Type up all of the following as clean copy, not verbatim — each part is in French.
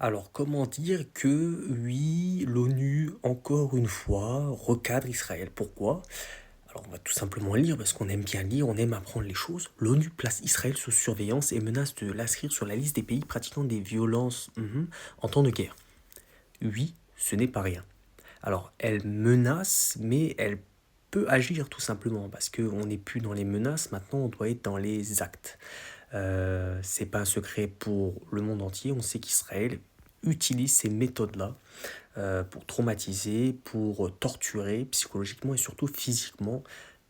Alors, comment dire que oui, l'ONU, encore une fois, recadre Israël. Pourquoi? Alors, on va tout simplement lire, parce qu'on aime bien lire, on aime apprendre les choses. L'ONU place Israël sous surveillance et menace de l'inscrire sur la liste des pays pratiquant des violences en temps de guerre. Oui, ce n'est pas rien. Alors, elle menace, mais elle peut agir tout simplement, parce qu'on n'est plus dans les menaces, maintenant on doit être dans les actes. C'est pas un secret pour le monde entier. On sait qu'Israël utilise ces méthodes-là pour traumatiser, pour torturer psychologiquement et surtout physiquement,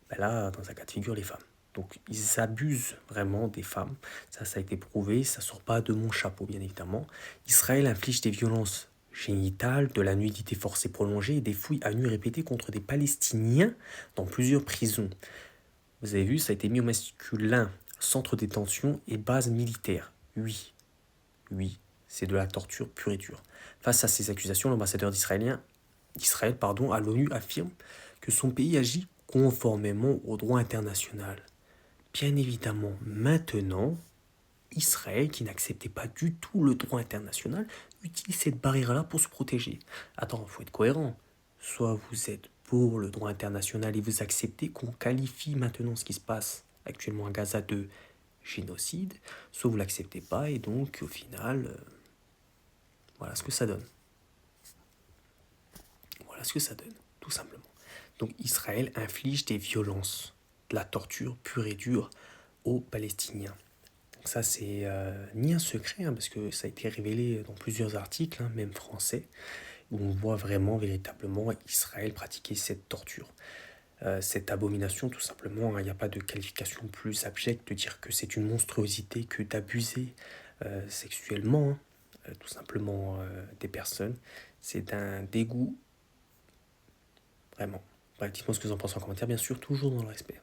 ben là, dans un cas de figure, les femmes. Donc ils abusent vraiment des femmes. Ça a été prouvé, ça sort pas de mon chapeau, bien évidemment. Israël inflige des violences génitales, de la nudité forcée prolongée et des fouilles à nu répétées contre des Palestiniens dans plusieurs prisons. Vous avez vu, ça a été mis au masculin, centre de détention et base militaire. Oui, oui, c'est de la torture pure et dure. Face à ces accusations, l'ambassadeur d'Israël à l'ONU affirme que son pays agit conformément au droit international. Bien évidemment, maintenant, Israël, qui n'acceptait pas du tout le droit international, utilise cette barrière-là pour se protéger. Attends, il faut être cohérent. Soit vous êtes pour le droit international et vous acceptez qu'on qualifie maintenant ce qui se passe actuellement à Gaza de génocide, soit vous l'acceptez pas et donc au final, voilà ce que ça donne. Voilà ce que ça donne, tout simplement. Donc Israël inflige des violences, de la torture pure et dure aux Palestiniens. Donc ça, c'est ni un secret, parce que ça a été révélé dans plusieurs articles, même français, où on voit vraiment, véritablement, Israël pratiquer cette torture. Cette abomination, tout simplement, il n'y a pas de qualification plus abjecte de dire que c'est une monstruosité que d'abuser sexuellement, tout simplement, des personnes. C'est d'un dégoût, vraiment. Bref, dites-moi ce que vous en pensez en commentaire, bien sûr, toujours dans le respect.